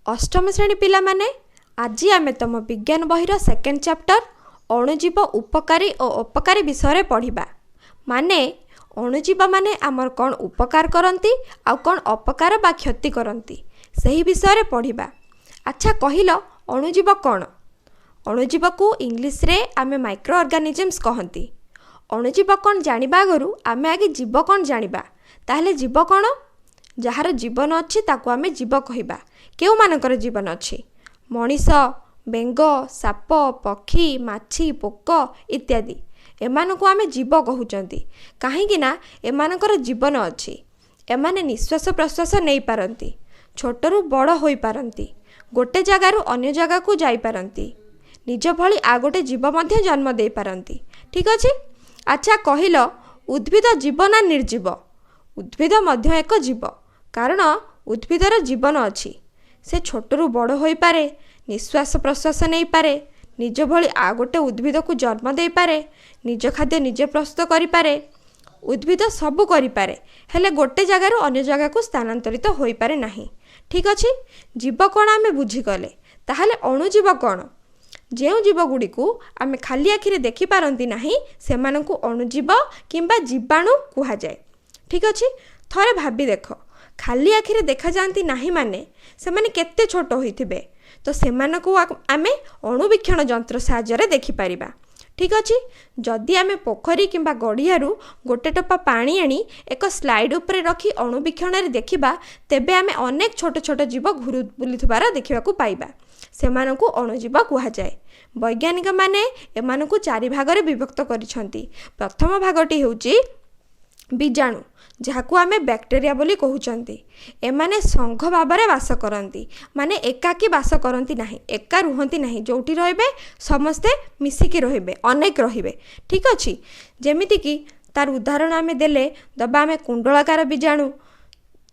अष्टम श्रेणी पिला माने आज आमे तम विज्ञान बहिर सेकेंड चैप्टर अणुजीव उपकारी और अपकारी विषय पढ़िबा। माने अणुजीव माने आमर कौन उपकार करती आ कौन अपकार बा क्षति करती सही विषय पढ़िबा। अच्छा कहिल अणुजीव कौन? अणुजीव को इंग्लिश रे आमे माइक्रो ऑर्गेनिजम्स कहती। अणुजीव कौन जानिबा आगरु आमे आगे जीव कौन जानिबा। ताहले जीव कौन? जार जीवन अच्छी ताकू आमे जीव कहिबा। केउ मानकर जीवन अच्छी? मनीष, बेंग, साप, पक्षी, माछी, पोक इत्यादि एमानकु आमे जीव कहउचंती। काहेकि ना एमानकर जीवन अच्छी। एमाने निश्वास प्रश्वास नहीं पारंती, छोटरू बड़ होई पारंती, गोटे जगारु अन्य जगह को जाई पारंती, निज भली आ गोटे जीव मध्य जन्म दे पारंती। ठीक अछि। अच्छा कहिल उद्भिद जीव ना निर्जीव? उद्भिद मध्य एक जीव, कारण उद्भिदर जीवन अच्छी। से छोटरू बड़ होई पारे, निश्वास प्रश्वास नहीं पारे, निज भली आ गोटे उद्भिद को जन्म दे पारे, निज खाद्य निजे प्रस्तुत करि पारे। उद्भिद सबू करि पारे, हेले गोटे जगार अन्य जगह को स्थानांतरित होई पारे नाही। ठीक अछि। जीव कौन आमे बुझीगले। ताहले अणुजीव कौन? जो जीव गुड़ी को आमे खाली आखिरे देखि पारंती नाही सेमानकु अणुजीव किंबा जीवाणु कुहा जाए। ठीक अछि। थरे भाबी देख, खाली आखिरे देखा जाती नाही माने सेमाने केते छोट होइथिबे, तो सेमानकु आमे अणुवीक्षण यंत्र साहाय्य देखि पारिबा। ठीक अछि। जदि आमे पोखरी किंबा गड़ियारू गोटे टोपा पानी आनी एक स्लाइड उपरे रखी अणुवीक्षण रे देखिबा, तेबे आमे अनेक छोट छोट जीव घुरु बुलिथबार देखिबाकू पाइबा। सेमानकु अणुजीव कुहा जाए। वैज्ञानिक माने एमानकु चारि भागरे विभक्त करिसंती। प्रथम भागटी हेउची बीजाणु, जहाकू आमे बैक्टेरिया बोली कहउचंती। एमाने संघ भाबरे वास करती, माने एकाकी वास करती नाही, एका रुहंती नाही। जोठी रहिबे समस्ते मिसिकी रहिबे, अनेक रहिबे। ठीक अछि। जेमिति कि तार उदाहरण आमे देले दबा आमे कुंडलाकार बीजाणु,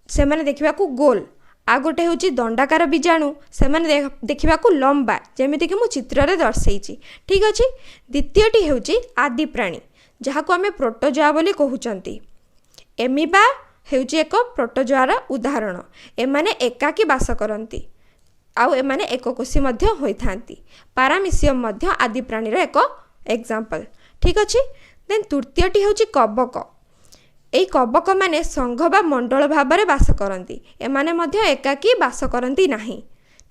सेमाने देखिबाकू गोल। आ गोटे हेउची दंडाकार बीजाणु, सेमाने देखिबाकू लंबा, जेमिति कि मु चित्र रे दर्शेइची। ठीक अछि। द्वितीयटी हेउची आदि प्राणी, जहाकू आमे प्रोटोजोआ बोली कहउचंती। एमिबा हेउची एक प्रोटोजोआर उदाहरण। एमाने एकाकी वास करती, आउ एमाने एककोशी मध्य होइथांती। पारामिसियम मध्य आदि प्राणीर एक एग्जांपल। ठीक अछि। देन तृतीयटी हेउची कबक। एई कबक माने संघ बा मंडल भाबरे वास करती, एमाने मध्य एकाकी वास करती नाही।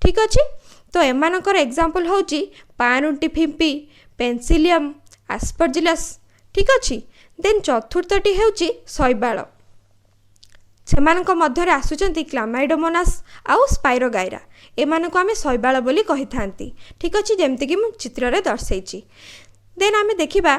ठीक अछि। तो एमानकर एग्जांपल होउची पानुटी फिम्पी, पेन्सिलियम, एस्परजिलस। ठीक अछि। देन चतुर्थटी हेउची शैवाल। सेमानक मध्यरे आसुचंती क्लामाइडोमोनास आउ स्पाइरोगाइरा। एमानको आमे शैवाल बोली कहिथांती। ठीक अछि। जेमति कि मु चित्र रे दर्शेइची। देन आमे देखिबा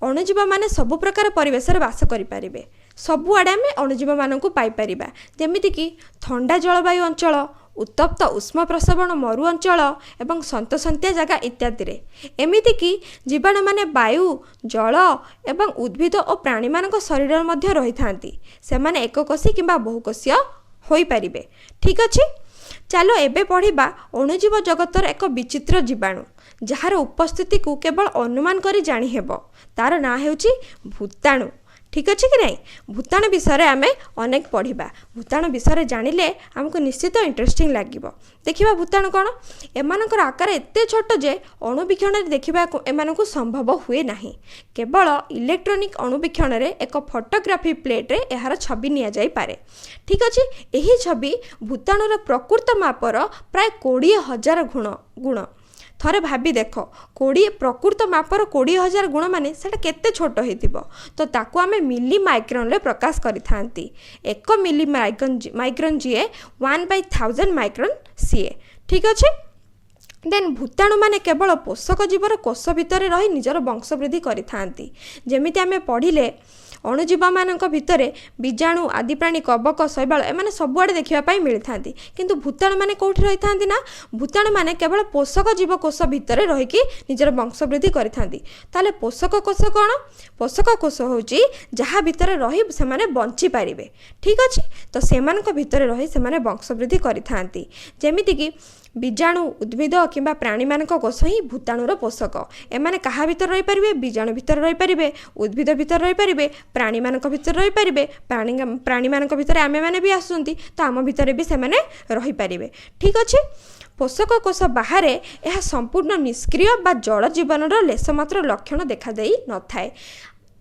अणुजीव माने सब प्रकार परिवेश रे वास करि पारिबे। सबु आडे आमे अणुजीव मानकु पाई परिबा। जेमिति कि ठंडा जलवायु अंचल, उत्तप्त उष्म प्रसवण मरु अंचल एवं सन्तसंतिया जगह इत्यादि रे। एमिति कि जीवाणु माने वायु, जल एवं उद्भिद और प्राणी मानक शरीर मध्य रही थांती। सेमाने एककोशी किंबा बहुकोशीय होई परिबे। ठीक अछि। चलो एबे पढ़िबा अणुजीव जगतर एक विचित्र जीवाणु, जहार उपस्थिति को केवल अनुमान करी जानी हेबो। तार ना हेउची भूताणु। ठीक अच्छे कि नहीं? भूताणु विषय आमे अनेक पढ़िबा। भूताणु विषय जानिले हमको निश्चित इंटरेस्टिंग लागिबो। देखिबा भूताणु कौन? एमानकर आकार एते छोट जे अणुवीक्षण रे देखिबा एमानकु संभव हुए नाही। केवल इलेक्ट्रॉनिक अणुवीक्षण रे एक फोटोग्राफी प्लेट रे एहार छवि निया जाई पारे। ठीक अछि। एही छवि भूताणुर प्रकृत मापर प्राय 20,000 गुण। थरे भाबी देख, 20 प्रकृत मापर 20,000 गुण माने सेटा केते छोट हेतिबो। तो ताकू आमे मिली माइक्रोन रे प्रकाश करिथांती। 1 मिली माइक्रोन जीए 1/1000 माइक्रोन सीए। ठीक अछि। देन भूताणु माने केवल पोषक जीवर कोष भितर रही निजर वंशवृद्धि करिथांती। जेमिति आमे पढ़िले अणुजीव मानक भितरे बीजाणु, आदि प्राणी, कबक, शैवाल एमाने सबुआडे देखिबा पाई मिलिथांती। किंतु भूताणु माने कोठी रहिथांती ना? भूताणु माने केवल पोषक जीव कोष भितरे रहिकी निजर वंशवृद्धि करिथांती। ताले पोषक कोष कौन? पोषक कोष होउची जहा भितरे रही सेमाने बंची पारिबे। ठीक अछि। तो सेमानक भितरे रही सेमाने वंशवृद्धि करिथांती। जेमिति कि बीजाणु उद्भिद किंबा प्राणी मान कोष ही भूताणुर पोषक एमाने कहा भितर रही पारिबे बीजाणु भितर रही पारिबे उद्भिद भितर रही पारिबे प्राणी मान भितर रही पारिबे प्राणी मान भितर आमे माने भी आसुंती तो आम भितर भी से माने रही पारिबे ठीक अछि पोषक कोष बाहर यह संपूर्ण निष्क्रिय बा जड़ जीवन लेस मात्र लक्षण देखा देई न थाए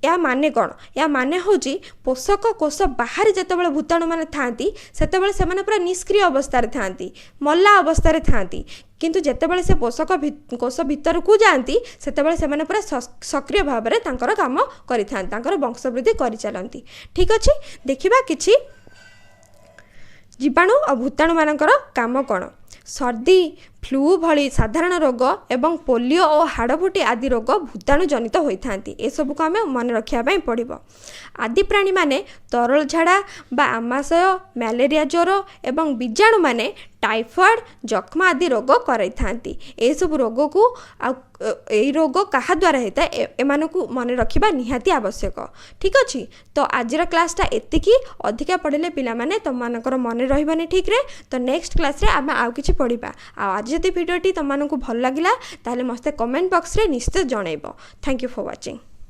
या माने कौन या माने होची पोषक कोष बाहर जितेबाला भूताणु माने थांती सेतेबाला से माने पूरा निष्क्रिय अवस्था थांती मल्ला अवस्था थांती किंतु जेतेबाला से पोषक कोष भितर को जाती सेतेबाला से माने पूरा सक्रिय भाव में तांकर काम करि थांती तांकर वंशवृद्धि करि चलंती ठीक अछि देखिबा किछि जीवाणु और भूताणु मानकर काम कौन सर्दी फ्लू भली साधारण रोग एवं पोलियो और हाड़फुटी आदि रोग भूताणु जनित होता है सबू को आम मन रखापी पड़ो आदि प्राणी माने तरल झाड़ा बा आमाशय मलेरिया ज्वर एवं बीजाणु माने टाइफॉइड जख्मा आदि रोग कराई सब रोग को यही रोग क्या द्वारा होता है एमान को मन रखा निहाती आवश्यक ठीक अच्छे तो आज क्लासटा एतिकी अधिका पढ़ले पिला माने तुमर मन रही ठीक रे तो नेक्स्ट क्लास रे आम आउ किछि पढ़िबा आज जदि भिडियोटी तुमको भल लगिला ताले मस्ते कमेंट बॉक्स रे निश्चित जनइबो थैंक यू फॉर वाचिंग।